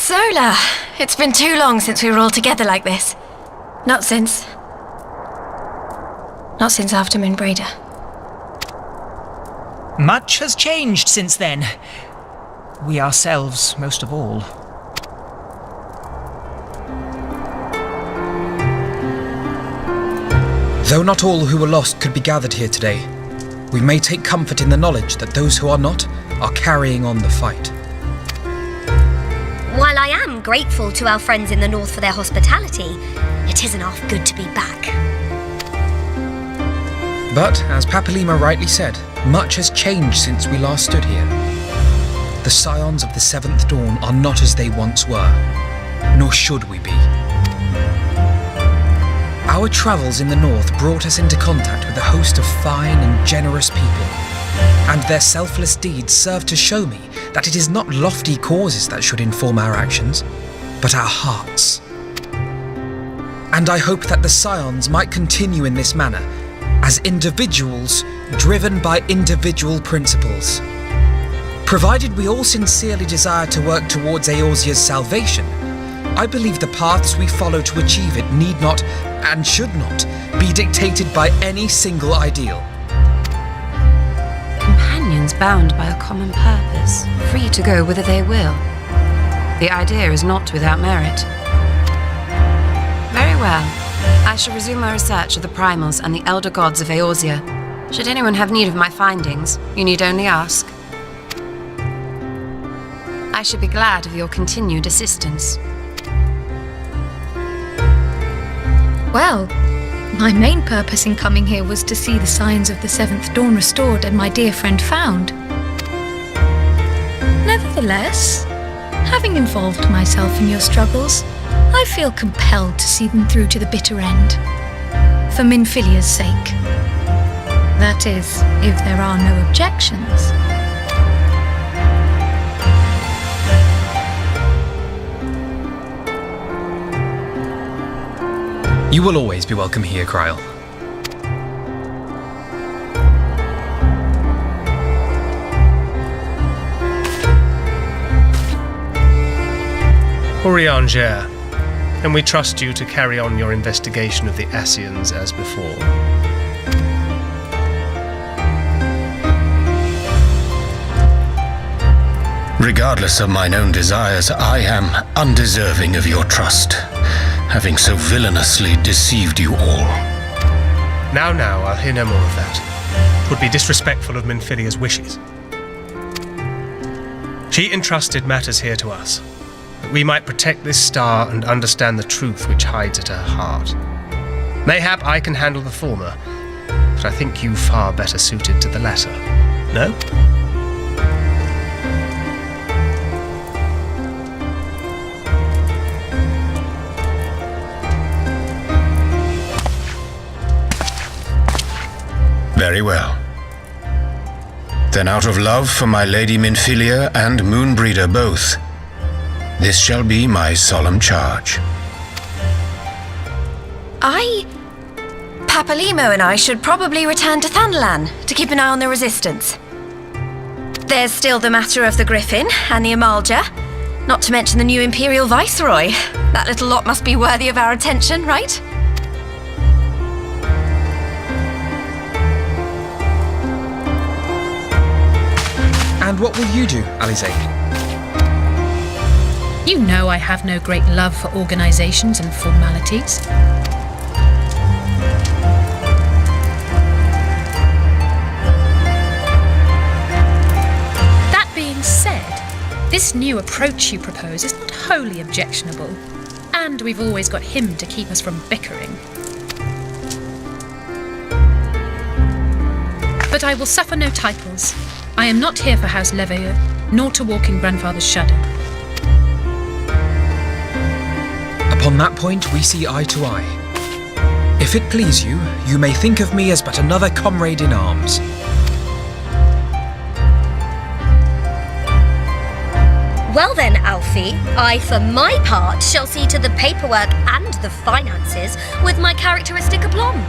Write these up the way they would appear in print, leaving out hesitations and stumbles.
Zola, it's been too long since we were all together like this. Not since after Moonbreeder. Much has changed since then. We ourselves, most of all. Though not all who were lost could be gathered here today, we may take comfort in the knowledge that those who are not are carrying on the fight. While I am grateful to our friends in the north for their hospitality, it isn't half good to be back. But, as Papalima rightly said, much has changed since we last stood here. The Scions of the Seventh Dawn are not as they once were, nor should we be. Our travels in the north brought us into contact with a host of fine and generous people, and their selfless deeds serve to show me that it is not lofty causes that should inform our actions, but our hearts. And I hope that the Scions might continue in this manner, as individuals driven by individual principles. Provided we all sincerely desire to work towards Eorzea's salvation, I believe the paths we follow to achieve it need not, and should not, be dictated by any single ideal. Companions bound by a common purpose, free to go whither they will. The idea is not without merit. Very well. I shall resume my research of the primals and the elder gods of Eorzea. Should anyone have need of my findings, you need only ask. I should be glad of your continued assistance. Well, my main purpose in coming here was to see the signs of the Seventh Dawn restored and my dear friend found. Nevertheless, having involved myself in your struggles, I feel compelled to see them through to the bitter end. For Minfilia's sake. That is, if there are no objections. You will always be welcome here, Kryl. Urianger, and we trust you to carry on your investigation of the Ascians as before. Regardless of mine own desires, I am undeserving of your trust, having so villainously deceived you all. Now, I'll hear no more of that. 'Twould be disrespectful of Minfilia's wishes. She entrusted matters here to us, that we might protect this star and understand the truth which hides at her heart. Mayhap I can handle the former, but I think you far better suited to the latter. No? Very well. Then out of love for my Lady Minfilia and Moonbreeder both, this shall be my solemn charge. Papalimo and I should probably return to Thanalan to keep an eye on the resistance. There's still the matter of the Griffin and the Amalja, not to mention the new Imperial Viceroy. That little lot must be worthy of our attention, right? And what will you do, Alize? You know I have no great love for organisations and formalities. That being said, this new approach you propose is not wholly objectionable, and we've always got him to keep us from bickering. But I will suffer no titles. I am not here for House Leveilleur, nor to walk in Grandfather's shadow. Upon that point, we see eye to eye. If it please you, you may think of me as but another comrade in arms. Well then, Alfie, I, for my part, shall see to the paperwork and the finances with my characteristic aplomb.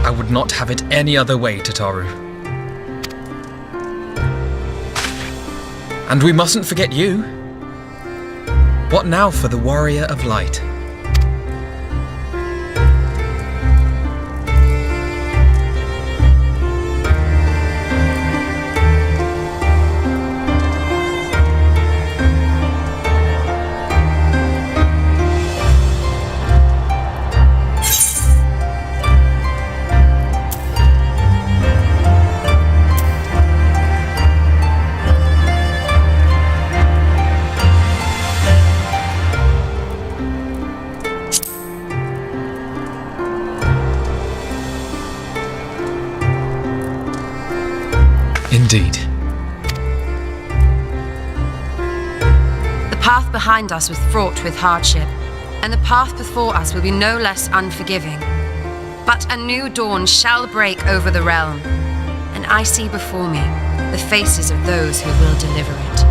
I would not have it any other way, Tataru. And we mustn't forget you. What now for the warrior of light? Indeed. The path behind us was fraught with hardship, and the path before us will be no less unforgiving. But a new dawn shall break over the realm, and I see before me the faces of those who will deliver it.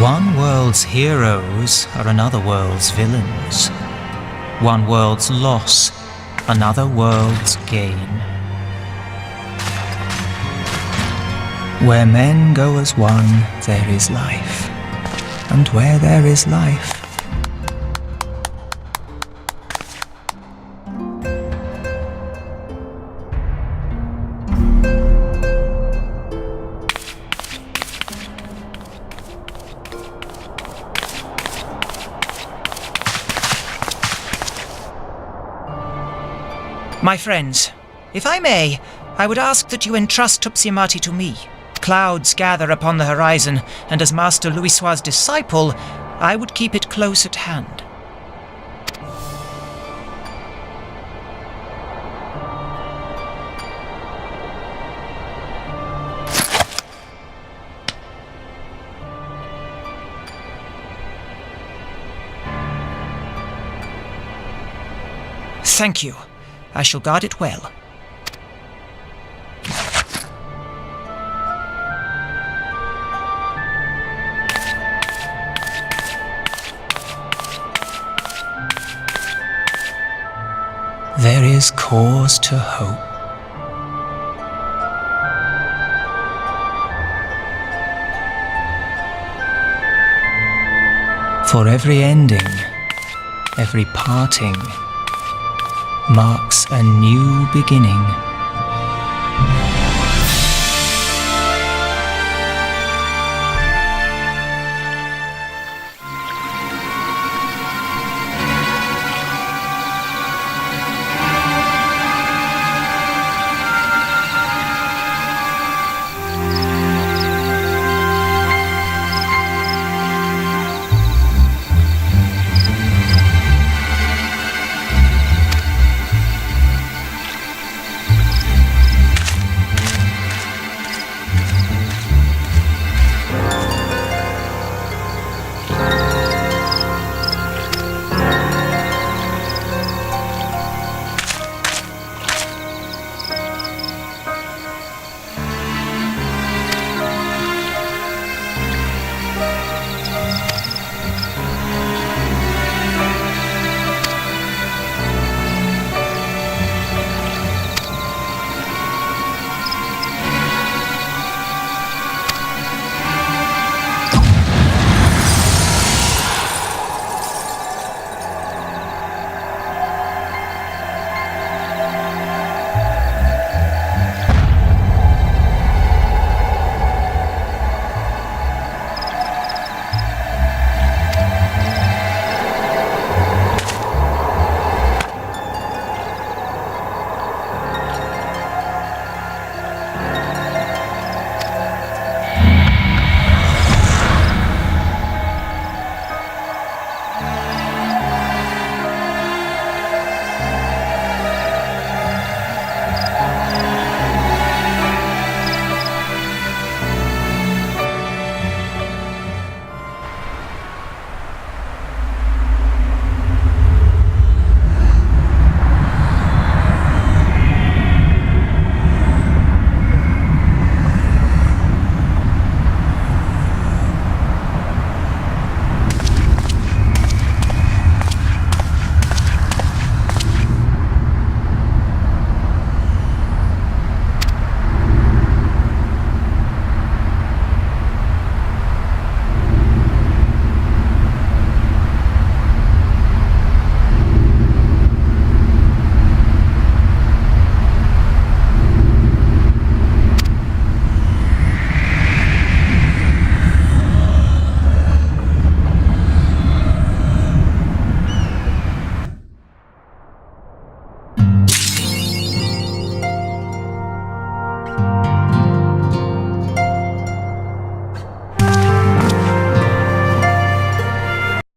One world's heroes are another world's villains. One world's loss, another world's gain. Where men go as one, there is life. And where there is life, My friends, if I may, I would ask that you entrust Tupsimati to me. Clouds gather upon the horizon, and as Master Louisoix's disciple, I would keep it close at hand. Thank you. I shall guard it well. There is cause to hope. For every ending, every parting, marks a new beginning.